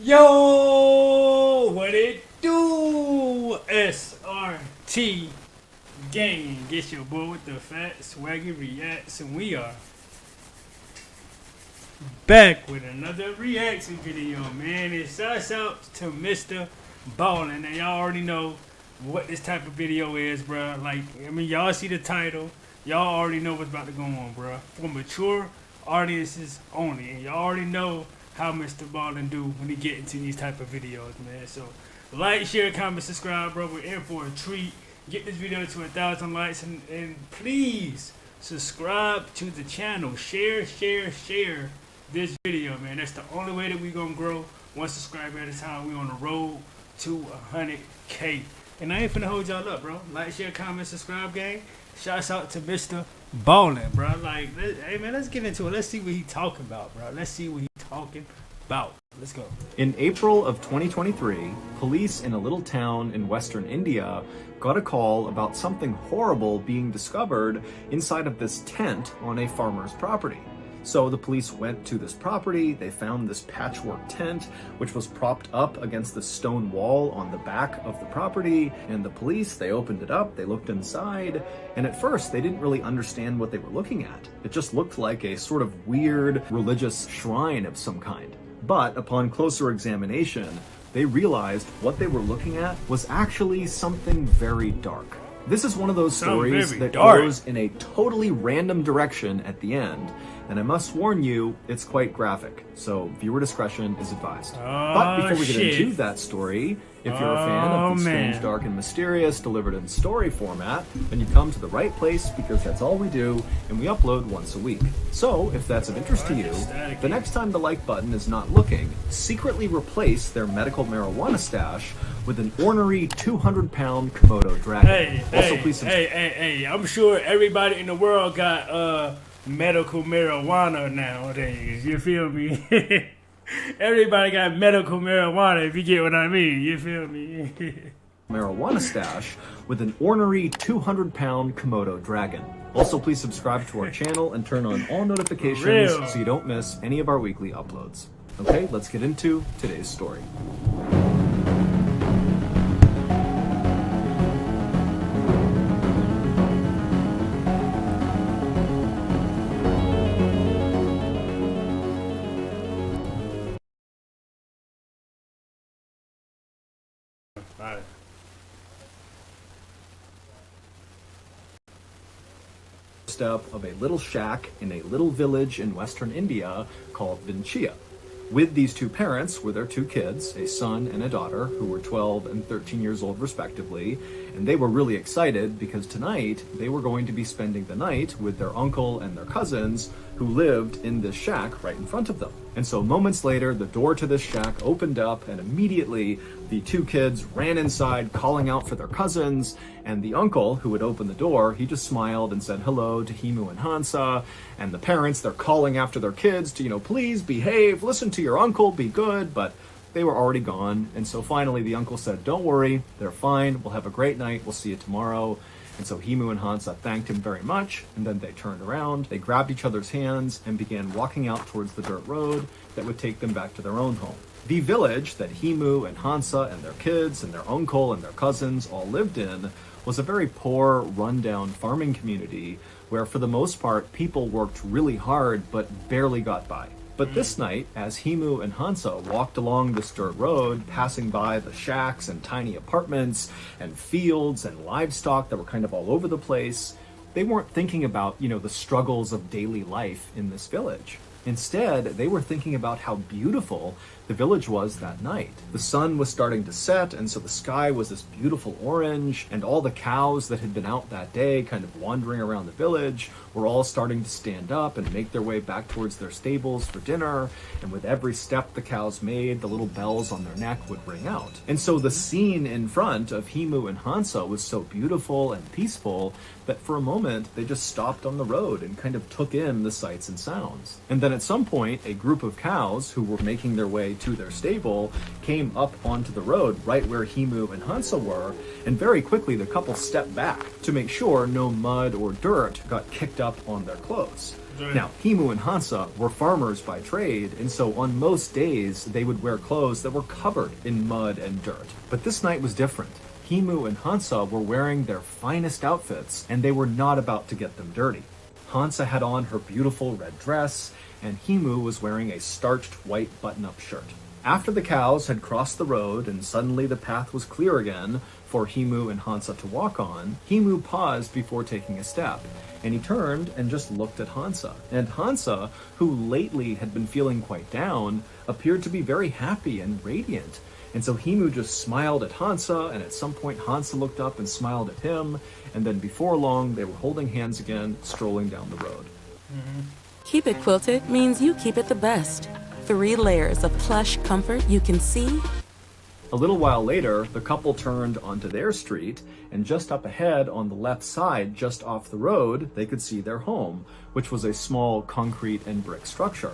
Yo, what it do? SRT gang. Get your boy with the fat SwaggyReacts, and we are back with another reaction video, man. It shouts out to Mr. Ballin. And y'all already know what this type of video is, bro. Like, I mean, y'all see the title. Y'all already know what's about to go on, bro. For mature audiences only. And y'all already know how Mr. Ballin do when he get into these type of videos, man. So, like, share, comment, subscribe, bro. We're in for a treat. Get this video to 1,000 likes. And please subscribe to the channel. Share this video, man. That's the only way that we gonna grow. One subscriber at a time. We on the road to 100K. And I ain't finna hold y'all up, bro. Like, share, comment, subscribe, gang. Shouts out to Mr. Ballin, bro. Like, hey, man, let's get into it. Let's see what he talking about, bro. Let's see what he talking about. Let's go. In April of 2023, police in a little town in western India got a call about something horrible being discovered inside of this tent on a farmer's property. So the police went to this property, they found this patchwork tent, which was propped up against the stone wall on the back of the property, and the police, they opened it up, they looked inside, and at first they didn't really understand what they were looking at. It just looked like a sort of weird religious shrine of some kind. But upon closer examination, they realized what they were looking at was actually something very dark. This is one of those stories that goes in a totally random direction at the end, and I must warn you, it's quite graphic, so viewer discretion is advised. But before we get into that story, if you're a fan of the strange, dark, and mysterious delivered in story format, then you come to the right place, because that's all we do, and we upload once a week. So, if that's of interest to you, the next time the like button is not looking, secretly replace their medical marijuana stash with an ornery 200-pound Komodo dragon. Hey, I'm sure everybody in the world got medical marijuana nowadays, you feel me? Everybody got medical marijuana, if you get what I mean, you feel me? Marijuana stash with an ornery 200-pound Komodo dragon. Also, please subscribe to our channel and turn on all notifications so you don't miss any of our weekly uploads. Okay, let's get into today's story. Step of a little shack in a little village in western India called Vinchia. With these two parents were their two kids, a son and a daughter, who were 12 and 13 years old respectively, and they were really excited because tonight they were going to be spending the night with their uncle and their cousins who lived in this shack right in front of them. And so moments later, the door to this shack opened up, and immediately the two kids ran inside calling out for their cousins, and the uncle who had opened the door, he just smiled and said hello to Himu and Hansa, and the parents, they're calling after their kids to, please behave, listen to your uncle, be good, but they were already gone. And so finally the uncle said, don't worry, they're fine, we'll have a great night, we'll see you tomorrow. And so Himu and Hansa thanked him very much, and then they turned around, they grabbed each other's hands, and began walking out towards the dirt road that would take them back to their own home. The village that Himu and Hansa and their kids and their uncle and their cousins all lived in was a very poor, rundown farming community where, for the most part, people worked really hard but barely got by. But this night, as Himu and Hansa walked along this dirt road, passing by the shacks and tiny apartments and fields and livestock that were kind of all over the place, they weren't thinking about, the struggles of daily life in this village. Instead, they were thinking about how beautiful the village was that night. The sun was starting to set, and so the sky was this beautiful orange, and all the cows that had been out that day kind of wandering around the village were all starting to stand up and make their way back towards their stables for dinner, and with every step the cows made, the little bells on their neck would ring out. And so the scene in front of Himu and Hansa was so beautiful and peaceful that for a moment they just stopped on the road and kind of took in the sights and sounds. And then at some point, a group of cows who were making their way to their stable came up onto the road right where Himu and Hansa were, and very quickly the couple stepped back to make sure no mud or dirt got kicked up on their clothes. Right. Now, Himu and Hansa were farmers by trade, and so on most days they would wear clothes that were covered in mud and dirt. But this night was different. Himu and Hansa were wearing their finest outfits, and they were not about to get them dirty. Hansa had on her beautiful red dress, and Himu was wearing a starched white button-up shirt. After the cows had crossed the road and suddenly the path was clear again for Himu and Hansa to walk on, Himu paused before taking a step, and he turned and just looked at Hansa. And Hansa, who lately had been feeling quite down, appeared to be very happy and radiant. And so Himu just smiled at Hansa, and at some point Hansa looked up and smiled at him, and then before long they were holding hands again, strolling down the road. Keep it quilted means you keep it the best. 3 layers of plush comfort you can see. A little while later, the couple turned onto their street, and just up ahead on the left side, just off the road, they could see their home, which was a small concrete and brick structure.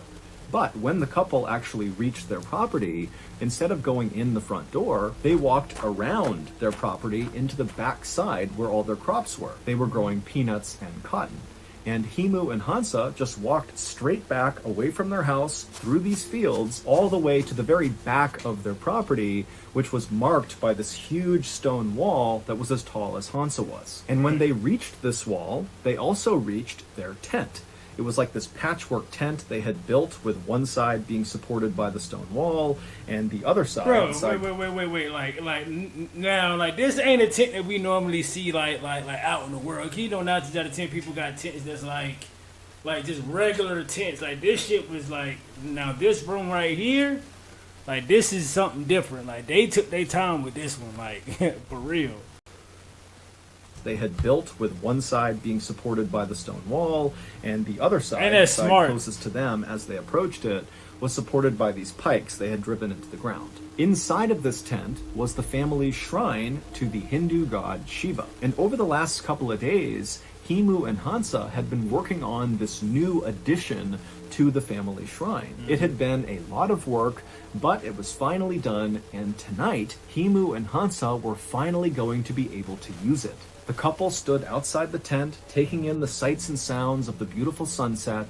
But when the couple actually reached their property, instead of going in the front door, they walked around their property into the back side where all their crops were. They were growing peanuts and cotton. And Himu and Hansa just walked straight back away from their house through these fields all the way to the very back of their property, which was marked by this huge stone wall that was as tall as Hansa was. And when they reached this wall, they also reached their tent. It was like this patchwork tent they had built with one side being supported by the stone wall and the other side. Bro, wait. Like this ain't a tent that we normally see like out in the world. You know, 9 out of 10 people got tents that's like just regular tents. Like this shit was like, now this room right here, like this is something different. Like they took their time with this one, like for real. They had built with one side being supported by the stone wall and the other side, And that's the side smart. closest to them as they approached it, was supported by these pikes they had driven into the ground. Inside of this tent was the family's shrine to the Hindu god Shiva. And over the last couple of days, Himu and Hansa had been working on this new addition to the family shrine. It had been a lot of work, but it was finally done, and tonight, Himu and Hansa were finally going to be able to use it. The couple stood outside the tent, taking in the sights and sounds of the beautiful sunset,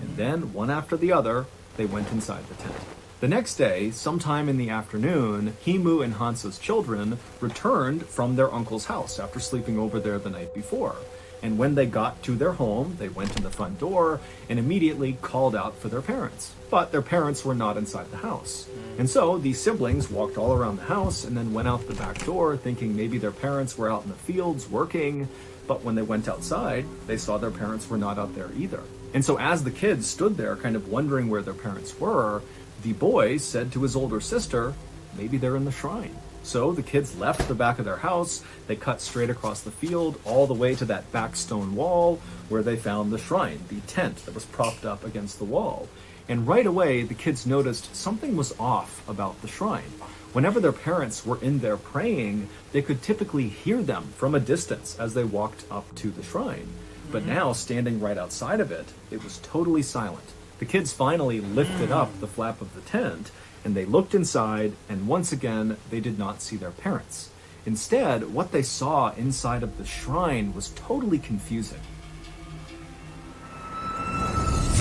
and then, one after the other, they went inside the tent. The next day, sometime in the afternoon, Himu and Hansa's children returned from their uncle's house after sleeping over there the night before. And when they got to their home, they went in the front door and immediately called out for their parents. But their parents were not inside the house. And so these siblings walked all around the house and then went out the back door thinking maybe their parents were out in the fields working. But when they went outside, they saw their parents were not out there either. And so as the kids stood there kind of wondering where their parents were, the boy said to his older sister, maybe they're in the shrine. So the kids left the back of their house, they cut straight across the field, all the way to that back stone wall where they found the shrine, the tent that was propped up against the wall. And right away, the kids noticed something was off about the shrine. Whenever their parents were in there praying, they could typically hear them from a distance as they walked up to the shrine. But now, standing right outside of it, it was totally silent. The kids finally lifted up the flap of the tent, and they looked inside, and once again, they did not see their parents. Instead, what they saw inside of the shrine was totally confusing.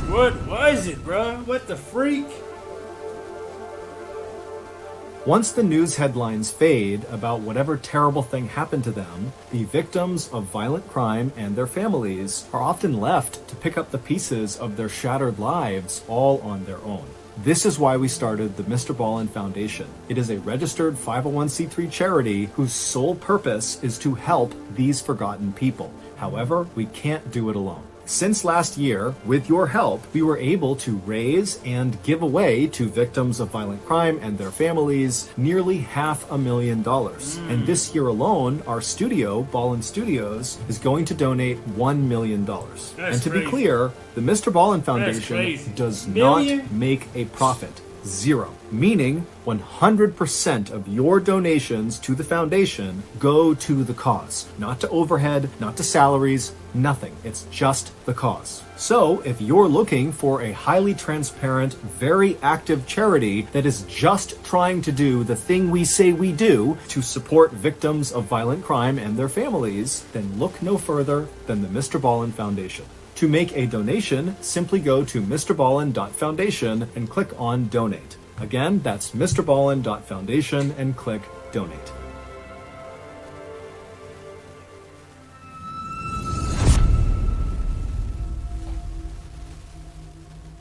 What was it, bro? What the freak? Once the news headlines fade about whatever terrible thing happened to them, the victims of violent crime and their families are often left to pick up the pieces of their shattered lives all on their own. This is why we started the Mr. Ballin Foundation. It is a registered 501c3 charity whose sole purpose is to help these forgotten people. However, we can't do it alone. Since last year, with your help, we were able to raise and give away to victims of violent crime and their families nearly $500,000. And this year alone, our studio, Ballin Studios, is going to donate $1 million. And to be clear, the Mr. Ballin Foundation does not make a profit. Zero. Meaning 100% of your donations to the foundation go to the cause. Not to overhead, not to salaries, nothing. It's just the cause. So if you're looking for a highly transparent, very active charity that is just trying to do the thing we say we do to support victims of violent crime and their families, then look no further than the Mr. Ballin Foundation. To make a donation, simply go to MrBallin.Foundation and click on Donate. Again, that's MrBallin.Foundation and click Donate.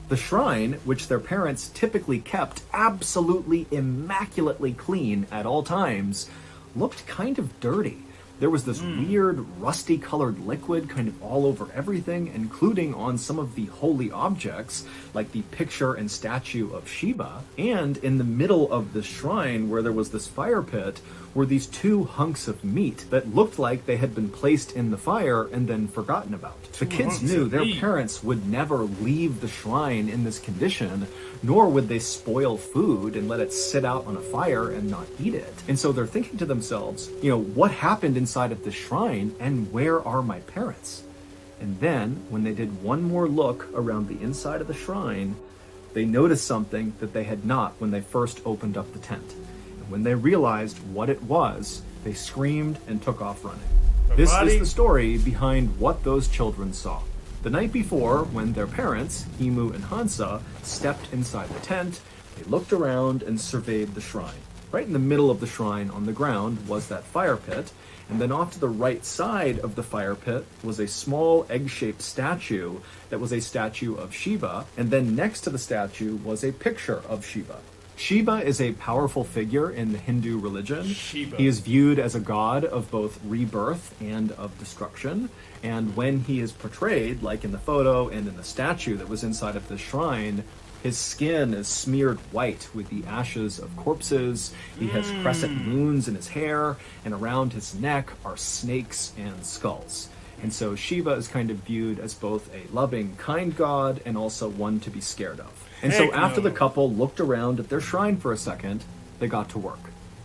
The shrine, which their parents typically kept absolutely immaculately clean at all times, looked kind of dirty. There was this weird, rusty-colored liquid kind of all over everything, including on some of the holy objects, like the picture and statue of Shiva. And in the middle of the shrine, where there was this fire pit, were these two hunks of meat that looked like they had been placed in the fire and then forgotten about. The kids knew their parents would never leave the shrine in this condition, nor would they spoil food and let it sit out on a fire and not eat it. And so they're thinking to themselves, what happened inside of the shrine and where are my parents? And then, when they did one more look around the inside of the shrine, they noticed something that they had not when they first opened up the tent. And when they realized what it was, they screamed and took off running. This is the story behind what those children saw. The night before, when their parents, Himu and Hansa, stepped inside the tent, they looked around and surveyed the shrine. Right in the middle of the shrine on the ground was that fire pit, and then off to the right side of the fire pit was a small egg-shaped statue that was a statue of Shiva, and then next to the statue was a picture of Shiva. Shiva is a powerful figure in the Hindu religion. He is viewed as a god of both rebirth and of destruction. And when he is portrayed, like in the photo and in the statue that was inside of the shrine, his skin is smeared white with the ashes of corpses. He has crescent moons in his hair, and around his neck are snakes and skulls. And so Shiva is kind of viewed as both a loving, kind god and also one to be scared of. And so after the couple looked around at their shrine for a second, they got to work.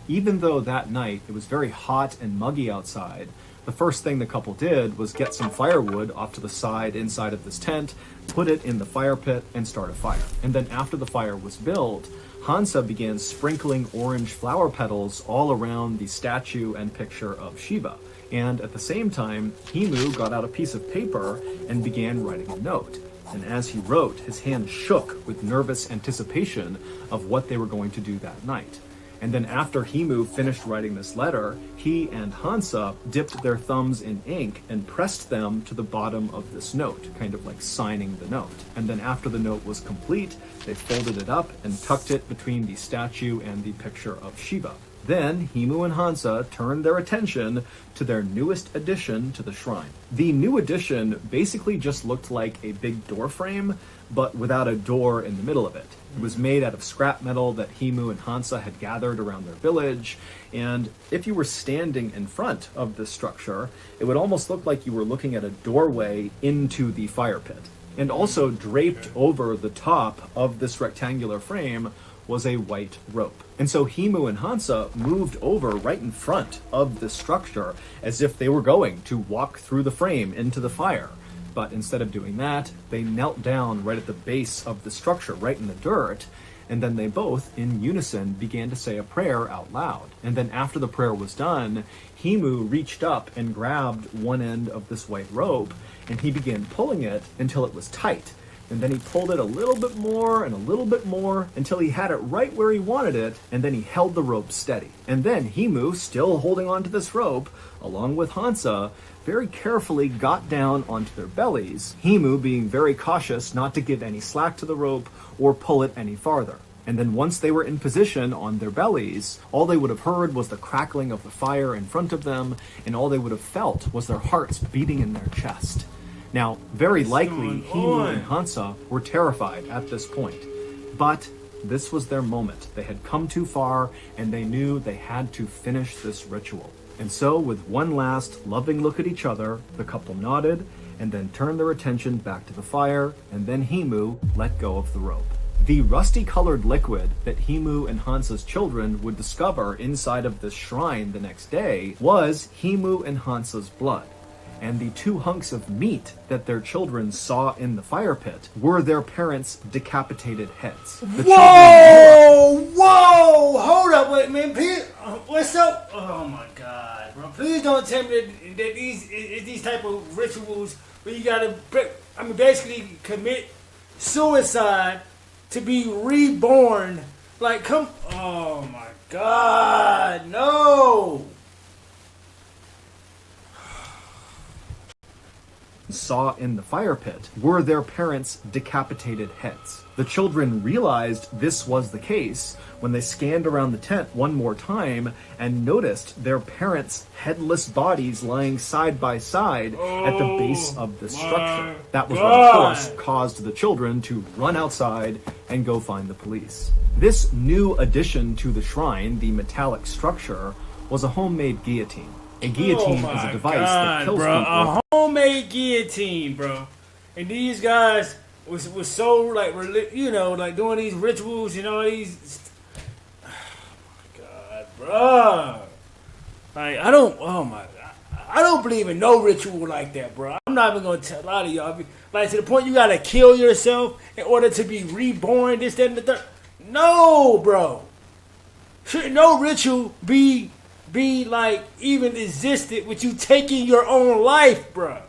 Even though that night it was very hot and muggy outside, the first thing the couple did was get some firewood off to the side inside of this tent, put it in the fire pit, and start a fire. And then after the fire was built, Hansa began sprinkling orange flower petals all around the statue and picture of Shiva. And at the same time, Himu got out a piece of paper and began writing a note. And as he wrote, his hand shook with nervous anticipation of what they were going to do that night. And then after Himu finished writing this letter, he and Hansa dipped their thumbs in ink and pressed them to the bottom of this note, kind of like signing the note. And then after the note was complete, they folded it up and tucked it between the statue and the picture of Shiva. Then Himu and Hansa turned their attention to their newest addition to the shrine. The new addition basically just looked like a big door frame, but without a door in the middle of it. It was made out of scrap metal that Himu and Hansa had gathered around their village, and if you were standing in front of this structure, it would almost look like you were looking at a doorway into the fire pit. And also draped over the top of this rectangular frame was a white rope. And so Himu and Hansa moved over right in front of this structure as if they were going to walk through the frame into the fire. But instead of doing that, they knelt down right at the base of the structure, right in the dirt, and then they both, in unison, began to say a prayer out loud. And then after the prayer was done, Himu reached up and grabbed one end of this white rope, and he began pulling it until it was tight. And then he pulled it a little bit more and a little bit more until he had it right where he wanted it, and then he held the rope steady. And then Himu, still holding onto this rope, along with Hansa, very carefully got down onto their bellies, Himu being very cautious not to give any slack to the rope or pull it any farther. And then once they were in position on their bellies, all they would have heard was the crackling of the fire in front of them, and all they would have felt was their hearts beating in their chest. Now, very likely, Himu and Hansa were terrified at this point, but this was their moment. They had come too far, and they knew they had to finish this ritual. And so, with one last loving look at each other, the couple nodded, and then turned their attention back to the fire, and then Himu let go of the rope. The rusty-colored liquid that Himu and Hansa's children would discover inside of this shrine the next day was Himu and Hansa's blood. And the two hunks of meat that their children saw in the fire pit were their parents' decapitated heads. Whoa! Hold up, wait, man. Please, what's up? Oh my God, bro! Please don't tell me that these type of rituals where you gotta break. basically commit suicide to be reborn. Like, oh my God, no. Saw in the fire pit were their parents' decapitated heads. The children realized this was the case when they scanned around the tent one more time and noticed their parents' headless bodies lying side by side at the base of the structure. That was what, of course, caused the children to run outside and go find the police. This new addition to the shrine, the metallic structure, was a homemade guillotine. A guillotine is a device that kills people. A homemade guillotine, bro. And these guys was so like, like doing these rituals, these. Oh my God, bro. Like I don't believe in no ritual like that, bro. I'm not even gonna tell a lot of y'all. Like to the point you gotta kill yourself in order to be reborn. This, that, and the third. No, bro. Shouldn't no ritual be like even existed with you taking your own life, bruh.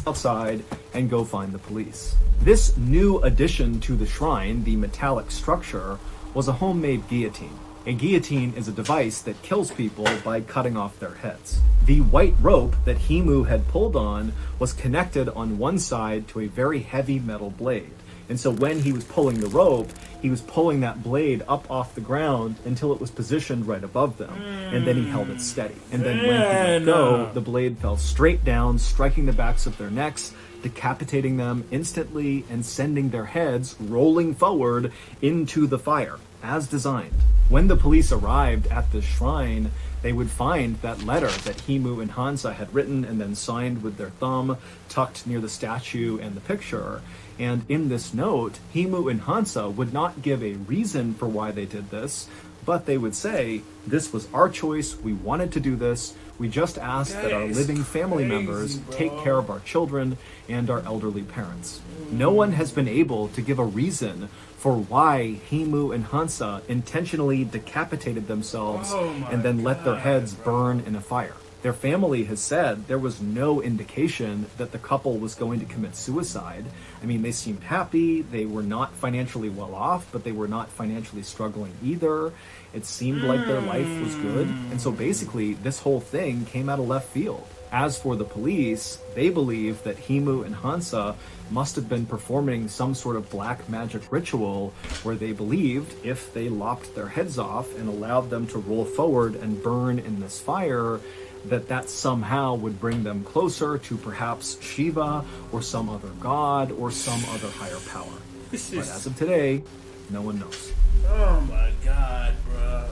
Outside and go find the police. This new addition to the shrine, the metallic structure, was a homemade guillotine. A guillotine is a device that kills people by cutting off their heads. The white rope that Himu had pulled on was connected on one side to a very heavy metal blade. And so when he was pulling the rope, he was pulling that blade up off the ground until it was positioned right above them. And then he held it steady. And then when he let go, the blade fell straight down, striking the backs of their necks, decapitating them instantly and sending their heads rolling forward into the fire, as designed. When the police arrived at the shrine, they would find that letter that Himu and Hansa had written and then signed with their thumb, tucked near the statue and the picture. And in this note, Himu and Hansa would not give a reason for why they did this, but they would say, this was our choice, we wanted to do this, we just asked that our living family members take care of our children and our elderly parents. No one has been able to give a reason for why Himu and Hansa intentionally decapitated themselves and then let their heads burn in a fire. Their family has said there was no indication that the couple was going to commit suicide. I mean, they seemed happy. They were not financially well off, but they were not financially struggling either. It seemed like their life was good. And so basically, this whole thing came out of left field. As for the police, they believe that Himu and Hansa must have been performing some sort of black magic ritual where they believed if they lopped their heads off and allowed them to roll forward and burn in this fire, that somehow would bring them closer to perhaps Shiva or some other god or some other higher power. But as of today, no one knows. Oh my God, bro.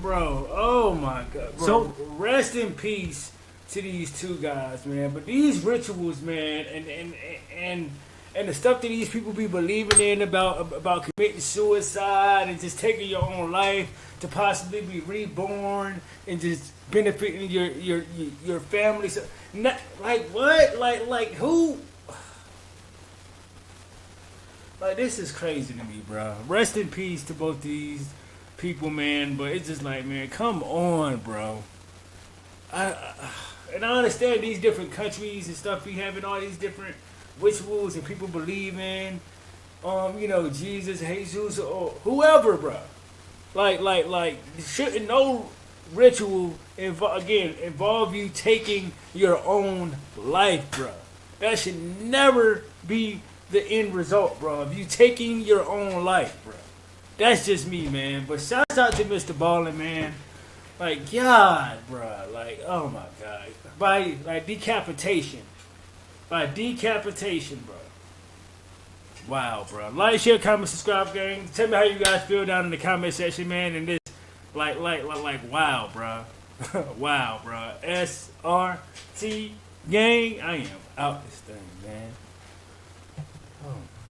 Bro, oh my God. Bro. So, rest in peace to these two guys, man. But these rituals, man, and the stuff that these people be believing in about committing suicide and just taking your own life to possibly be reborn and just benefiting your family. So, not, like what? Like who? Like this is crazy to me, bro. Rest in peace to both these people, man. But it's just like, man, come on, bro. And I understand these different countries and stuff be having all these different rituals and people believe in, Jesus, Jesus, or whoever, bro. Like, shouldn't no ritual involve you taking your own life, bro? That should never be the end result, bro. If you taking your own life, bro. That's just me, man. But shouts out to Mr. Ballen, man. Like, God, bro. Like, oh my God. By decapitation. By decapitation, bro. Wow, bro. Like, share, comment, subscribe, gang. Tell me how you guys feel down in the comment section, man. And this, like, wow, bro. Wow, bro. SRT gang. I am out this thing, man. Oh.